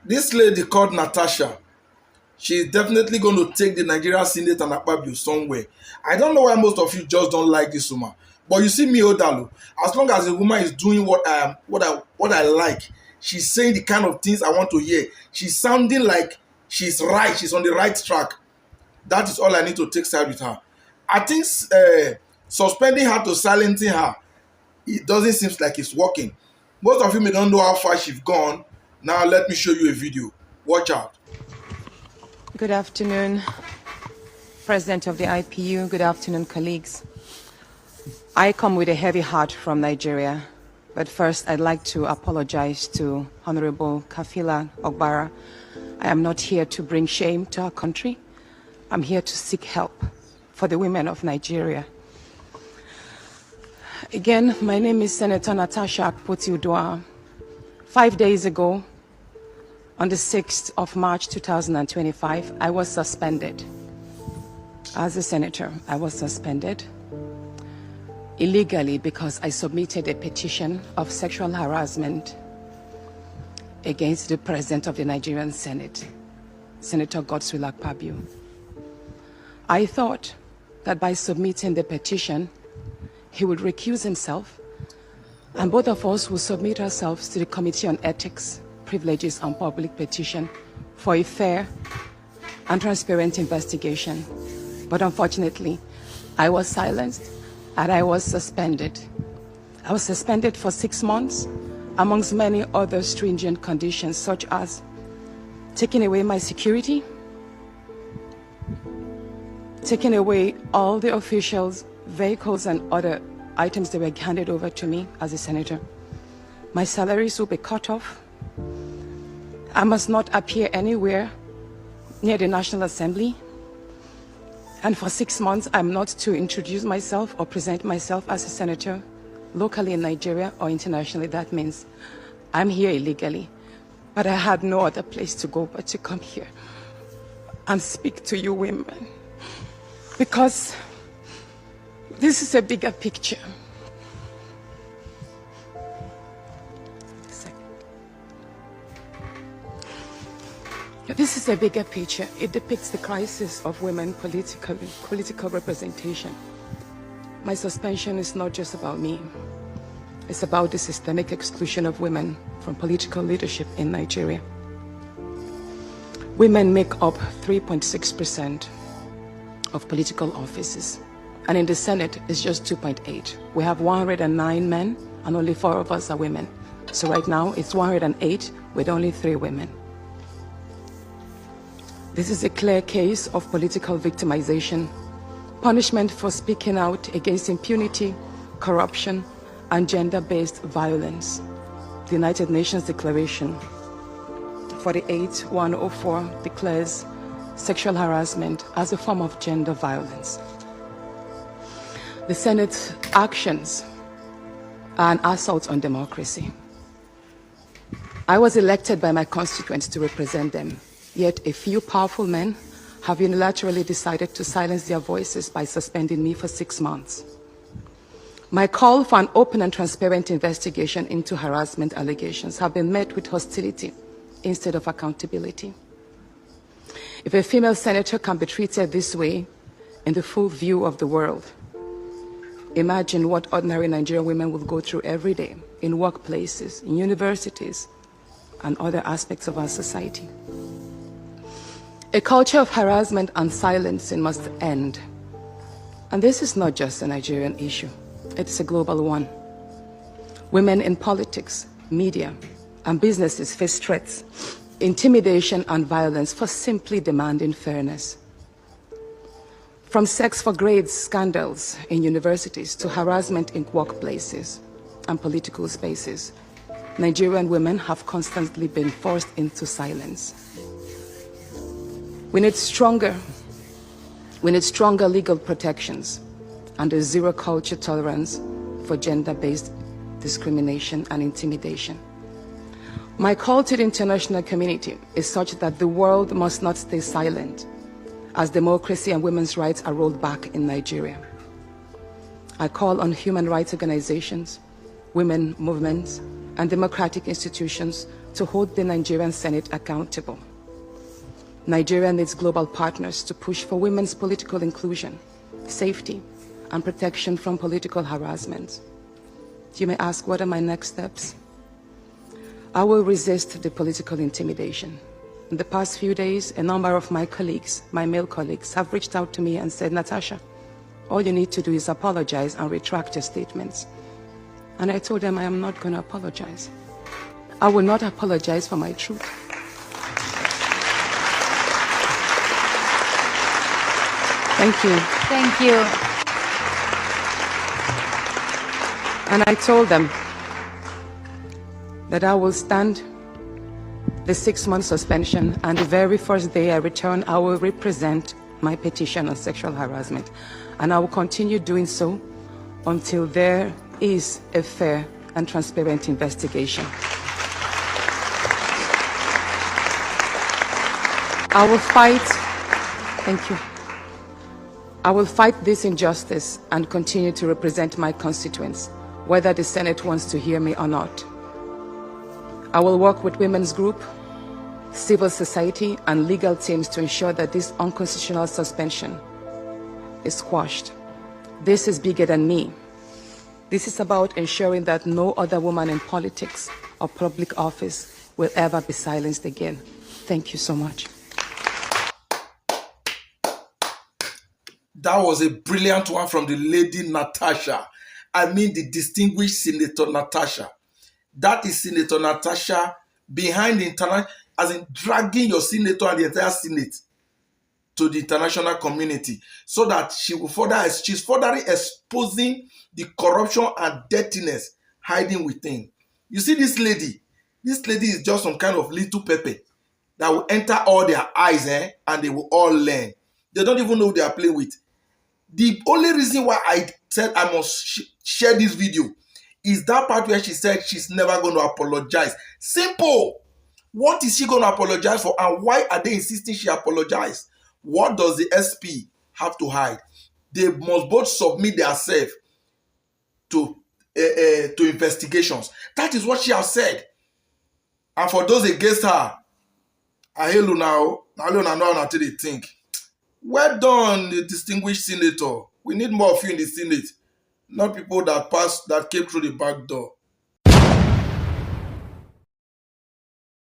This lady called Natasha, she's definitely going to take the Nigerian Senate and Akpabio somewhere. I don't know why most of you just don't like this woman. But you see me, Odalu, as long as the woman is doing what I like, she's saying the kind of things I want to hear. She's sounding like she's right, she's on the right track. That is all I need to take side with her. I think suspending her to silencing her, it doesn't seem like it's working. Most of you may not know how far she's gone. Now let me show you a video. Watch out. Good afternoon, President of the IPU. Good afternoon, colleagues. I come with a heavy heart from Nigeria, but first I'd like to apologize to Honorable Kafila Ogbara. I am not here to bring shame to our country. I'm here to seek help for the women of Nigeria. Again, my name is Senator Natasha Akpoti-Uduaghan. 5 days ago, on the 6th of March 2025, I was suspended. As a senator, I was suspended illegally because I submitted a petition of sexual harassment against the President of the Nigerian Senate, Senator Godswill Akpabio. I thought that by submitting the petition, he would recuse himself, and both of us will submit ourselves to the Committee on Ethics, Privileges and Public Petition for a fair and transparent investigation. But unfortunately, I was silenced and I was suspended. I was suspended for 6 months, amongst many other stringent conditions, such as taking away my security, taking away all the officials, vehicles, and other items that were handed over to me as a senator. My salaries will be cut off. I must not appear anywhere near the National Assembly. And for 6 months, I'm not to introduce myself or present myself as a senator locally in Nigeria or internationally. That means I'm here illegally. But I had no other place to go but to come here and speak to you women. Because this is a bigger picture. This is a bigger picture. It depicts the crisis of women political representation. My suspension is not just about me. It's about the systemic exclusion of women from political leadership in Nigeria. Women make up 3.6% of political offices, and in the Senate it's just 2.8. We have 109 men and only 4 of us are women. So right now it's 108 with only 3 women. This is a clear case of political victimization, punishment for speaking out against impunity, corruption, and gender-based violence. The United Nations Declaration 48104 declares sexual harassment as a form of gender violence. The Senate's actions are an assault on democracy. I was elected by my constituents to represent them. Yet a few powerful men have unilaterally decided to silence their voices by suspending me for 6 months. My call for an open and transparent investigation into harassment allegations have been met with hostility instead of accountability. If a female senator can be treated this way in the full view of the world, imagine what ordinary Nigerian women will go through every day in workplaces, in universities, and other aspects of our society. A culture of harassment and silencing must end. And this is not just a Nigerian issue, it's a global one. Women in politics, media, and businesses face threats, intimidation, and violence for simply demanding fairness. From sex for grades scandals in universities to harassment in workplaces and political spaces, Nigerian women have constantly been forced into silence. We need stronger legal protections and a zero culture tolerance for gender-based discrimination and intimidation. My call to the international community is such that the world must not stay silent as democracy and women's rights are rolled back in Nigeria. I call on human rights organizations, women movements, and democratic institutions to hold the Nigerian Senate accountable. Nigeria needs global partners to push for women's political inclusion, safety, and protection from political harassment. You may ask, what are my next steps? I will resist the political intimidation. In the past few days, a number of my colleagues, my male colleagues, have reached out to me and said, Natasha, all you need to do is apologize and retract your statements. And I told them I am not going to apologize. I will not apologize for my truth. Thank you. Thank you. And I told them that I will stand the 6-month suspension, and the very first day I return, I will represent my petition on sexual harassment. And I will continue doing so until there is a fair and transparent investigation. I will fight, thank you. I will fight this injustice and continue to represent my constituents, whether the Senate wants to hear me or not. I will work with women's group, civil society, and legal teams to ensure that this unconstitutional suspension is squashed. This is bigger than me. This is about ensuring that no other woman in politics or public office will ever be silenced again. Thank you so much. That was a brilliant one from the lady Natasha. I mean the distinguished Senator Natasha. That is Senator Natasha behind the international, as in dragging your senator and the entire Senate to the international community, so that she's further exposing the corruption and dirtiness hiding within. You see this lady is just some kind of little pepper that will enter all their eyes, and they will all learn. They don't even know who they are playing with. The only reason why I said I must share this video is that part where she said she's never going to apologize. Simple. What is she going to apologize for, and why are they insisting she apologize? What does the SP have to hide? They must both submit themselves to investigations. That is what she has said. And for those against her, I hail you now. Now you know how they think. Well done, the distinguished senator. We need more of you in the Senate, not people that came through the back door.